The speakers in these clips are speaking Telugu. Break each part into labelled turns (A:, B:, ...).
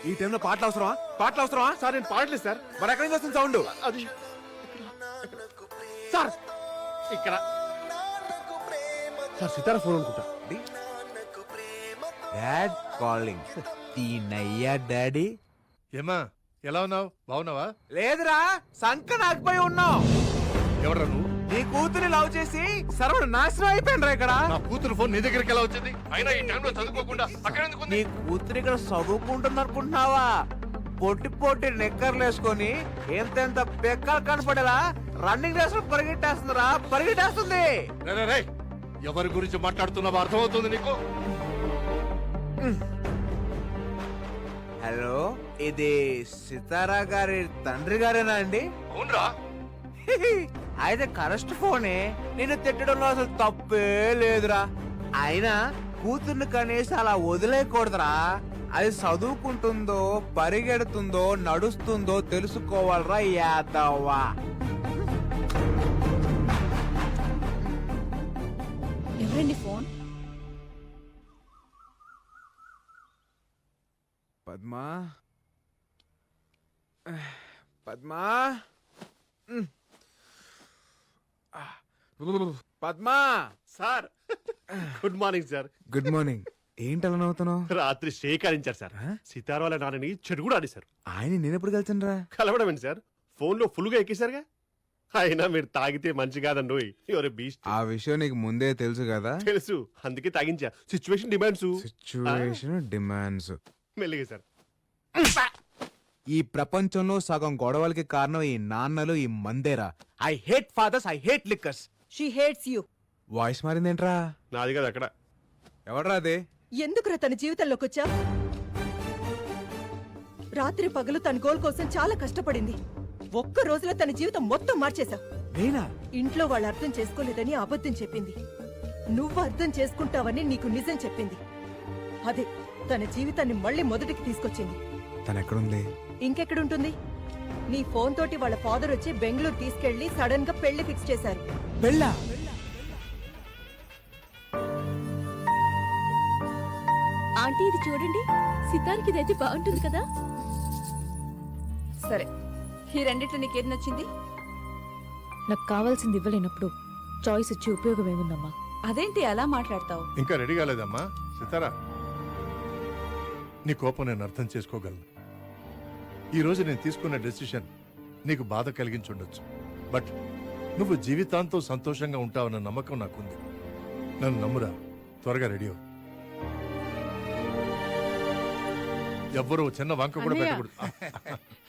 A: ఈ టైంలో పాటలు అవసరమా
B: సార్ నేను పాడలేదు సార్.
A: మరి ఎక్కడి నుంచి వస్తుంది సౌండ్?
B: అది సార్ ఇక్కడ సార్ సితారా ఫోన్ అనుకుంటా.
A: Dad calling. తీనయ్యా డాడీ.
C: ఏమా ఎలా ఉన్నావు? బాగున్నావా?
A: లేదురా, సంక నాకుపోయి ఉన్నావు.
C: ఎవడ్రా నువ్వు?
A: నీ కూతురి లవ్ చేసి సర్వడు నాశనం అయిపోయినరా ఇక్కడ.
C: నా కూతురు ఫోన్ నీ దగ్గరికి ఎలా వచ్చింది? అయినా ఈ టైంలో చదువుకోకుండా అక్కడ ఎందుకు ఉంది?
A: నీ కూతురు ఇక్కడ చదువుకుంటుంది అనుకుంటున్నావా? పొట్టి పొట్టి నెక్కర్లు వేసుకొని ఎంతెంత పెక్కలు కనపడేలా రన్నింగ్ రేస్ లో పరిగెట్టేస్తుంది.
C: రే, రే, రే, ఎవరి గురించి మాట్లాడుతున్నావో అర్థమవుతుంది నీకు?
A: హలో, ఇది సితారా గారి తండ్రి గారేనా అండి?
C: అవునరా.
A: అయితే కరెస్ట్ ఫోనే. నేను తిట్టడంలో అసలు తప్పే లేదురా. అయినా కూతుర్ని కనీసం అలా వదిలేయకూడదురా. అది చదువుకుంటుందో పరిగెడుతుందో నడుస్తుందో తెలుసుకోవాలరా యాదవ్వా.
D: ఎవరండి phone?
A: Padma, Padma, Padma.
B: Sir good morning sir.
A: Good morning. ఏంటి అలా నవ్వుతున్నావు?
B: రాత్రి షేకారించారు సార్. సితారా వాళ్ళ నాన్నని చెడు కూడా ఆడేశారు.
A: ఆయన నేనెప్పుడు కలిసాను రా?
B: కలవడం ఏంటి సార్? ఫోన్ లో ఫుల్ గా ఎక్కేశారుగా. అయినా మీరు తాగితే మంచి కాదండి. ఎవరు బీస్ట్.
A: ఆ విషయం నీకు ముందే తెలుసు కదా.
B: తెలుసు, అందుకే తాగించా. Situation demands.
A: Situation demands.
B: మెల్లిగా సార్.
A: ఈ ప్రపంచంలో సగం గొడవలకి కారణం ఈ నాన్నలు, ఈ మందేరా. I hate fathers, I hate liquors.
D: She hates you.
A: Voice మారిందేంట్రా?
B: నాది కదా అక్కడ.
A: ఎవడ్రా అదే?
D: ఎందుకురా తన జీవితంలోకి వచ్చా? రాత్రి పగలు తన గోల్ కోసం చాలా కష్టపడింది. ఒక్క రోజులో తన జీవితం మొత్తం మార్చేశా.
A: నేనా?
D: ఇంట్లో వాళ్ళు అర్థం చేసుకోలేదని అబద్ధం చెప్పింది. నువ్వు అర్థం చేసుకుంటావని నీకు నిజం చెప్పింది. అదే తన జీవితాన్ని మళ్ళీ మొదటికి తీసుకొచ్చింది.
A: తనెక్కడుంది?
D: ఇంకెక్కడుంటుంది? నీ ఫోన్ తోటి వాళ్ళ ఫాదర్ వచ్చి బెంగళూరు తీసుకెళ్లి సడన్ గా పెళ్లి ఫిక్స్ చేశారు.
A: పెళ్ళా?
E: ఆంటీ ఇది చూడండి, సితార్కి ఇదైతే బాగుంటుంది కదా.
F: సరే, ఈ రెండిట్లో నీకేది నచ్చింది?
E: నాకు కావాల్సింది ఇవ్వలేనప్పుడు చాయిస్ ఇచ్చి ఉపయోగం ఏముందమ్మా?
F: అదేంటి అలా మాట్లాడతావు?
C: ఇంకా రెడీ కాలేదమ్మా సితారా. నీ కోపం నేను అర్థం చేసుకోగలను. ఈ రోజు నేను తీసుకున్న డెసిషన్ నీకు బాధ కలిగించుండొచ్చు. బట్ నువ్వు జీవితాంతం సంతోషంగా ఉంటావన్న నమ్మకం నాకుంది. నన్ను నమ్మురా. త్వరగా రెడీ అవ్వు. ఎవ్వరూ చిన్న వంక కూడా పెట్టకూడదు.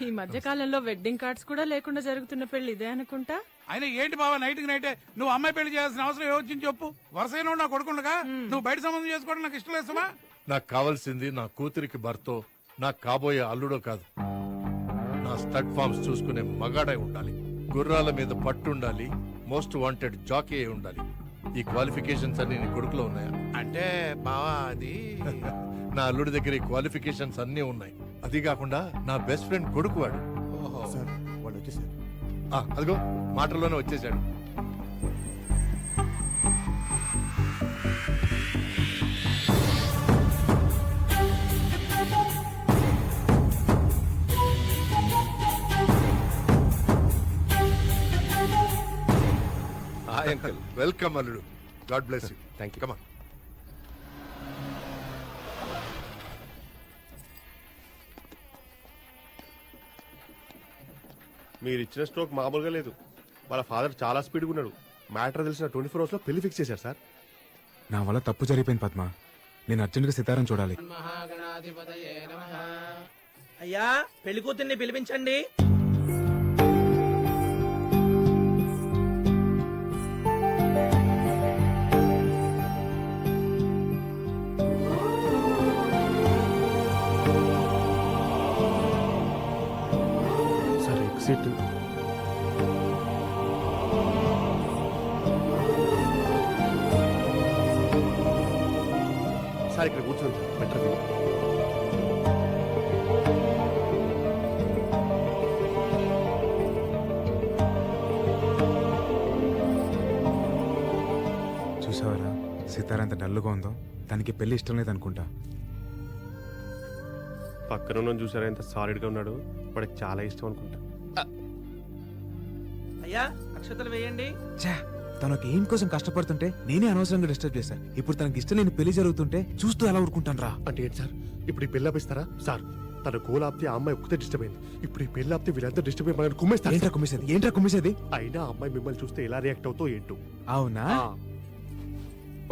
G: ఈ మధ్య కాలంలో వెడ్డింగ్ కార్డ్స్ కూడా లేకుండా జరుగుతున్న పెళ్లి ఇదే అనుకుంటా.
H: ఆయన ఏంటి బాబా నైట్ కి నైటే నువ్వు అమ్మాయి పెళ్లి చేయాల్సిన అవసరం ఏమొచ్చింది చెప్పు. వరుసైన నా కొడుకుండగా నువ్వు బయట సంబంధం చేసుకోవడం నాకు ఇష్టం లేదమ్మా.
C: నాకు కావాల్సింది నా కూతురికి భర్తో, నాకు కాబోయే అల్లుడో కాదు. నా స్టడ్ ఫార్మ్స్ చూసుకునే మగాడై ఉండాలి. గుర్రాల మీద పట్టుండాలి. మోస్ట్ వాంటెడ్ జాకీ అయి ఉండాలి. ఈ క్వాలిఫికేషన్స్ అన్ని నీ కొడుకులో ఉన్నాయా?
H: అంటే బావా అది
C: నా అల్లుడి దగ్గర ఈ క్వాలిఫికేషన్స్ అన్నీ ఉన్నాయి. అది కాకుండా నా బెస్ట్ ఫ్రెండ్ కొడుకు వాడు. అదిగో మాటల్లోనే వచ్చేసాడు. వెల్కమ్ అల్లుడు. God bless you.
B: Thank you.
C: Come on.
B: మీరు ఇచ్చిన స్ట్రోక్ మామూలుగా లేదు. వాళ్ళ ఫాదర్ చాలా స్పీడ్గా ఉన్నాడు. మ్యాటర్ తెలిసిన 24 hours లో పెళ్లి ఫిక్స్ చేశారు సార్.
A: నా వల్ల తప్పు జరిగిపోయింది పద్మ. నేను అర్జెంట్గా సితారం చూడాలి.
I: అయ్యా, పెళ్లి కూతుర్ని పిలిపించండి.
B: Sir exit. సార్ ఇక్కడ కూర్చోండి సార్. బెటర్
A: చూసావరా సితారా ఎంత డల్లుగా ఉందో. తనకి పెళ్లి ఇష్టం లేదనుకుంటా.
B: పక్కన ఉన్న చూసారా ఎంత సాలిడ్గా ఉన్నాడు, వాడికి చాలా ఇష్టం అనుకుంటా.
I: అయ్యా అక్షతలు వేయండి.
J: తనకు ఏం కోసం కష్టపడుతుంటే నేనే అనవసరంగా డిస్టర్బ్ చేశాను. ఇప్పుడు తనకి ఇష్టం లేని పెళ్లి జరుగుతుంటే చూస్తూ ఎలా ఊరుకుంటాను రా.
B: అంటే ఏంటి సార్, ఇప్పుడు ఈ పెళ్ళి ఆపిస్తారా? సార్ తన గోల్ ఆపితే ఆ అమ్మాయి ఒక్కతే డిస్టర్బ్ అయింది, ఇప్పుడు ఈ పెళ్ళి ఆపితే వీళ్ళంతా డిస్టర్బ్ అయ్యి మనల్ని కుమ్మేస్తారు.
J: ఏంట్రా కుమ్మేసేది?
B: అయినా ఆ అమ్మాయి మిమ్మల్ని చూస్తే ఎలా రియాక్ట్ అవుతావు ఏంటో.
J: అవునా?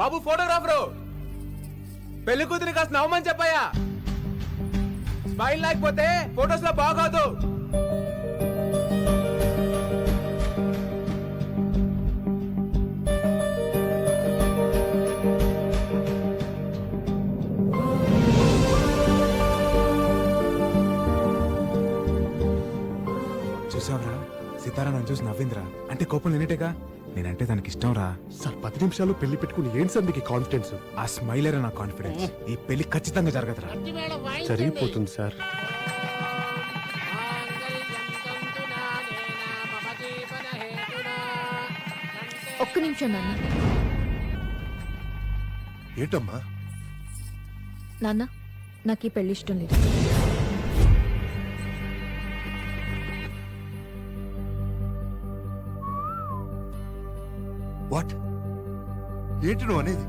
A: బాబు ఫోటోగ్రాఫరు, పెళ్లి కూతురి కాస్త నవ్వమని చెప్పయ్యా. స్మైల్ లేకపోతే ఫోటోస్ లో బాగోదు.
J: చూసావరా, సితారా నన్ను చూసి నవ్విందిరా. అంటే కోపం లేనట్టేగా. నేనంటే తనకి ఇష్టం రా.
B: సార్ 10 నిమిషాల్లో పెళ్లి పెట్టుకుని ఏంటి సార్ మీకు కాన్ఫిడెన్స్?
J: ఆ స్మైలరే నా కాన్ఫిడెన్స్. ఈ పెళ్లి ఖచ్చితంగా జరగదురా.
B: జరిగిపోతుంది సార్.
E: ఒక్క నిమిషం నాన్న.
C: ఏంటమ్మా?
E: నాన్న, నాకు ఈ పెళ్లి ఇష్టం లేదు.
C: వాట్? ఏంటి నువ్వు అనేది?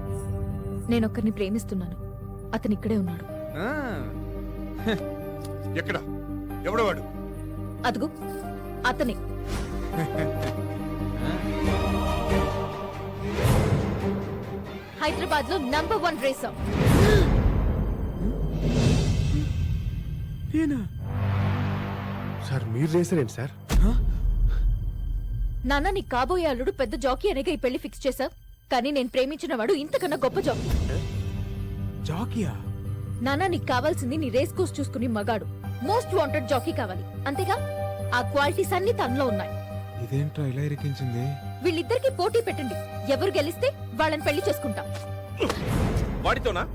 E: నేను ఒక్కరిని ప్రేమిస్తున్నాను. అతను ఇక్కడే ఉన్నాడు.
C: ఎక్కడ? ఎవడవాడు?
E: అదుగు అతనే. హైదరాబాద్ లో నంబర్ 1 రేసర్.
B: సార్ మీరు చేశారేంటి సార్?
E: నాన్న, నీ కాబోయే అల్లుడు పెద్ద జాకీ అనేగా ఈ పెళ్లి ఫిక్స్ చేశావు. కానీ నేను ప్రేమించిన వాడు ఇంతకన్నా గొప్ప జాకీ.
J: జాకియా?
E: నాన్న, నీకు కావాల్సింది నీ రేస్ కోర్స్ చూసుకుని మగాడు, మోస్ట్ వాంటెడ్ జాకీ కావాలి. అంతేగా? ఆ క్వాలిటీస్ అన్ని తనలో ఉన్నాయి.
J: ఇదేంట్రా ఇలా ఇరికించింది?
E: వీళ్ళిద్దరికి పోటీ పెట్టండి. ఎవరు గెలిస్తే వాళ్ళని పెళ్లి చేసుకుంటాం.
K: వాడితోనా?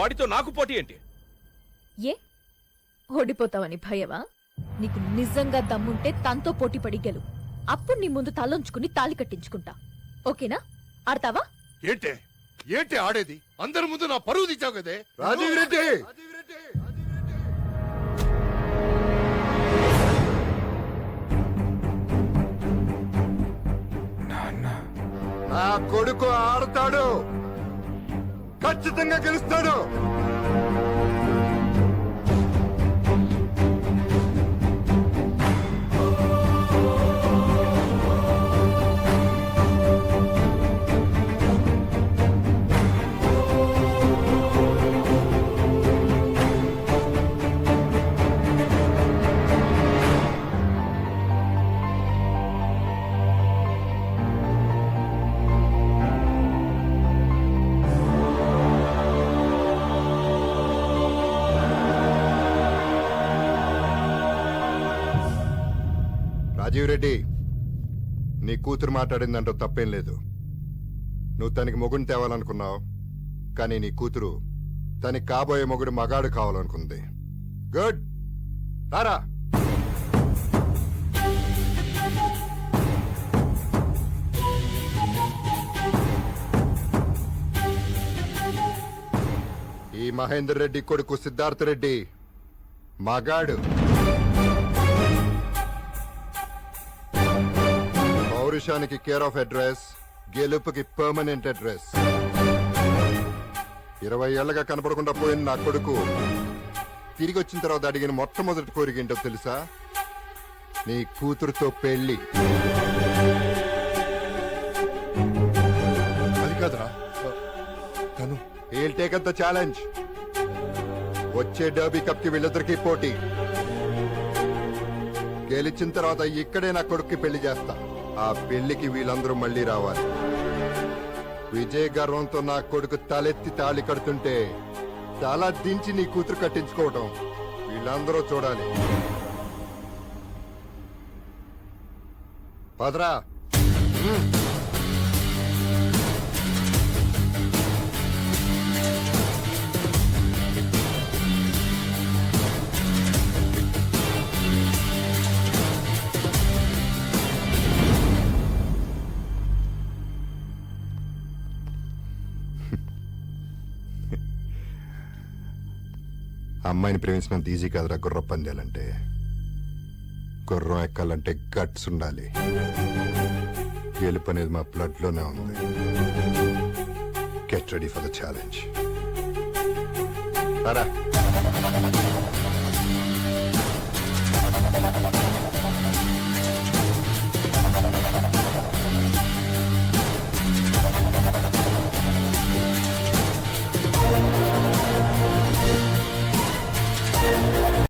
K: వాడితో నాకు పోటీ ఏంటి?
E: ఏ ఓడిపోతావని భయవా? నీకు నిజంగా దమ్ముంటే తనతో పోటీ పడి గెలు. అప్పుడు నీ ముందు తలొంచుకుని తాళి కట్టించుకుంటా. ఓకేనా? ఆడతావా?
C: ఏంటే ఏంటి ఆడేది? అందరి ముందు నా పరువు తీసావు కదే రాజీవ్ రెడ్డి. నా కొడుకు ఆడతాడు, ఖచ్చితంగా గెలుస్తాడు. రాజీవ్ రెడ్డి, నీ కూతురు మాట్లాడిందంటూ తప్పేం లేదు. నువ్వు తనకి మొగుడిని తేవాలనుకున్నావు, కానీ నీ కూతురు తనకి కాబోయే మొగుడు మగాడు కావాలనుకుంది. గుడ్, రారా. ఈ మహేందర్ రెడ్డి కొడుకు సిద్ధార్థ రెడ్డి మగాడు. పౌరుషానికి కేర్ ఆఫ్ అడ్రస్, గెలుపుకి పర్మనెంట్ అడ్రస్. 20 ఏళ్లగా కనపడకుండా పోయిన నా కొడుకు తిరిగి వచ్చిన తర్వాత అడిగిన మొట్టమొదటి కోరిక ఏంటో తెలుసా? నీ కూతురుతో పెళ్లి. అది కాదురా తను. He'll take up the challenge. వచ్చే డర్బీ కప్ కి వీళ్ళిద్దరికీ పోటీ. గెలిచిన తర్వాత ఇక్కడే నా కొడుక్కి పెళ్లి చేస్తా. ఆ పెళ్లికి వీళ్ళందరూ మళ్ళీ రావాలి. విజయ గర్వంతో నా కొడుకు తలెత్తి తాళి కడుతుంటే తల దించి నీ కూతురు కట్టించుకోవటం వీళ్ళందరూ చూడాలి. పదరా.
L: ఆ అమ్మాయిని ప్రేమించినంత ఈజీ కాదురా గుర్రం పందాలంటే. గుర్రం ఎక్కాలంటే గట్స్ ఉండాలి. గెలుపు అనేది మా బ్లడ్ లోనే ఉంది. Get ready for the challenge. రారా.